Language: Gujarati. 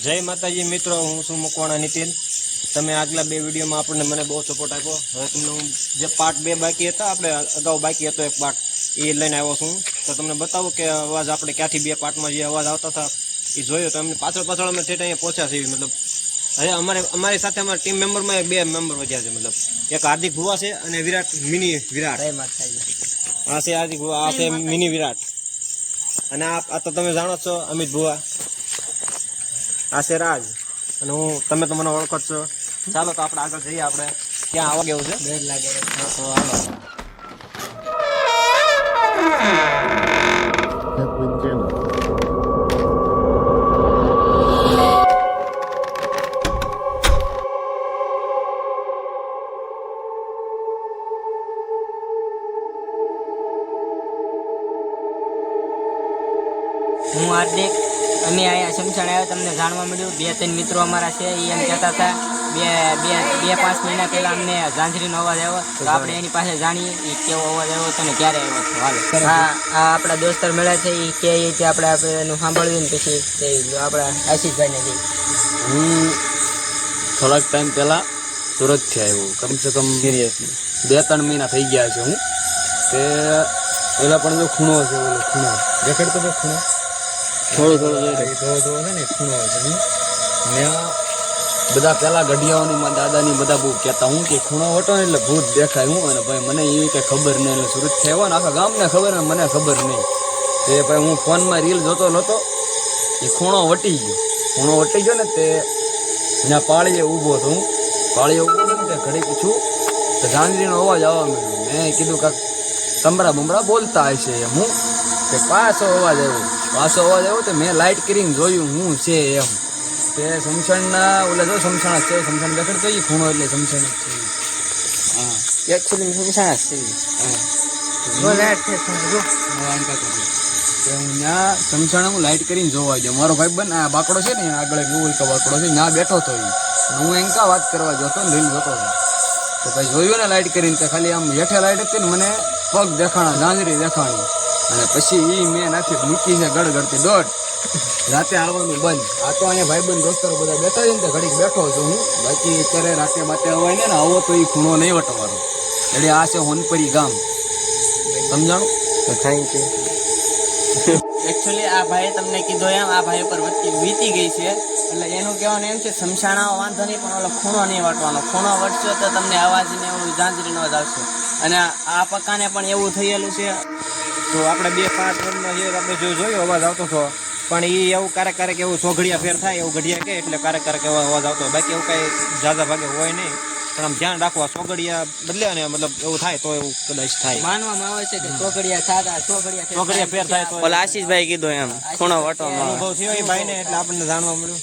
જય માતાજી મિત્રો, હું છું મકવાણા નીતિન। તમે આગલા બે વિડીયોમાં આપણને મને બહુ સપોર્ટ આપ્યો। હવે તમને હું જે પાર્ટ 2 બાકી હતા, આપણે અગાઉ બાકી હતો એક પાર્ટ, એ લઈને આવ્યો છું। તો તમને બતાવું કે અવાજ આપણે ક્યાંથી બે પાર્ટમાં જે અવાજ આવતા હતા એ જોયો તો અમને પાછળ અમે ઠેઠ અહીંયા પહોંચ્યા છીએ। મતલબ હવે અમારી સાથે અમારા ટીમ મેમ્બરમાં બે મેમ્બર વધ્યા છે। મતલબ એક હાર્દિક ભુવા છે અને વિરાટ મિની વિરાટ। આ છે હાર્દિક ભુવા, આ છે મિની વિરાટ, અને આ તો તમે જાણો છો અમિત ભુવા। આ છે રાજ અને હું, તમે તો મને ઓળખો છો। ચાલો તો આપણે આગળ જઈએ। આપણે ક્યાં આવવા ગયું છે? ડર લાગે તો હાલો। હું હાર્દિક, અમે અહીંયા શમશાન આવ્યા, તમને જાણવા મળ્યું 2-3 મિત્રો અમારા છે, એ એમ કહેતા હતા 2-5 મહિના પહેલા અમને ઝાંઝરીનો અવાજ આવ્યો, તો આપણે એની પાસે જાણીએ એ કેવો અવાજ આવ્યો હતો ને ક્યારે આવ્યો હતો। હાલો, આ આપણા દોસ્તર મળ્યા છે, એ કે આપણે એનું સાંભળ્યું ને પછી આપણા આશીષભાઈને જઈ। હું થોડાક ટાઈમ પહેલા સુરતથી આવ્યો, કમસે કમ 2-3 મહિના થઈ ગયા છે। હું તે પહેલાં પણ જો ખૂણો છે, ઓલો ખૂણો દેખાડતો તો ખૂણો થોડો છે ને ખૂણો છે। હું ત્યાં બધા પહેલાં ગઢિયાઓની મારા દાદાની બધા બહુ કહેતા હું કે ખૂણો વટો ને એટલે ભૂત દેખાય। હું અને ભાઈ મને એવી કંઈ ખબર નહીં, એટલે સુરતથી આવ્યો ને આખા ગામને ખબર ને મને ખબર નહીં। તે ભાઈ હું ફોનમાં રીલ જોતો નહોતો, એ ખૂણો વટી ગયો ને તે ત્યાં પાળીએ ઊભો હતો। હું પાળીએ ઊભો હતો ને તે ઘડી પૂછું તો ઝાંઝરીનો અવાજ આવવા માંડ્યો। મેં કીધું કાંક તમરા બમરા બોલતા હશે એમ। હું તે પાછો અવાજ આવ્યો તો મેં લાઇટ કરીને જોયું હું છે એમ। તે શમશાનના ઓલા જો શમશાન છે, શમશાન દેખાડતો એ ખૂણો એટલે શમશાન જ છે। હા, એકચ્યુઅલી શમશાન જ છે। હું ત્યાં શમશાન હું લાઇટ કરીને જોવા ગયો। મારો ભાઈ બન આ બાકડો છે ને આગળ ગોળ બાકડો છે, ત્યાં બેઠો હતો એ, હું એંકા વાત કરવા જતો ને રીલ જોતો હતો। તો ભાઈ જોયું ને લાઇટ કરીને, તો ખાલી આમ હેઠે લાઇટ હતી ને મને પગ દેખાણા, ઝાંઝરી દેખાણી, અને પછી એ મેં નાખી મૂકી છે ગડગડતી દોઢ। રાતે આવવાનું બંધ। આ તો અહીંયા ભાઈબંધ દોસ્તરો બધા બેઠા છે ને તો ઘડીક બેઠો છું હું, બાકી અત્યારે રાતે બાતે અવાય ને આવો તો એ ખૂણો નહીં વટવાનો। એટલે આ છે હોનપરી ગામ, સમજાણું? Thank you. એકચ્યુઅલી આ ભાઈ તમને કીધું એમ, આ ભાઈ ઉપર વીતી ગઈ છે, એટલે એનું કહેવાનું એમ છે શમશાના વાંધો નહીં, પણ ઓલો ખૂણો નહીં વટવાનો। ખૂણો વટશો તો તમને અવાજ ને એવું ઝાંઝરીનો અવાજ આવશે, અને આ પક્કાને પણ એવું થયેલું છે। તો આપણે 2-5 વર્ષમાં જે આપણે જોયો અવાજ આવતો હતો, પણ એ એવું ક્યારેક એવું સોઘડિયા ફેર થાય, એવું ઘડિયા કે એટલે ક્યારેક એવો અવાજ આવતો હોય। બાકી એવું કાંઈ ઝાઝા ભાગે હોય નહીં, પણ આમ ધ્યાન રાખવા, સોઘડિયા બદલે ને મતલબ એવું થાય તો એવું કદાચ થાય। માનવામાં આવે છે કે ચોકડિયા ફેર થાય તો આશીષભાઈ કીધું એમ ખૂણો વટવાનો અનુભવ થયો એ ભાઈને, એટલે આપણને જાણવા મળ્યું।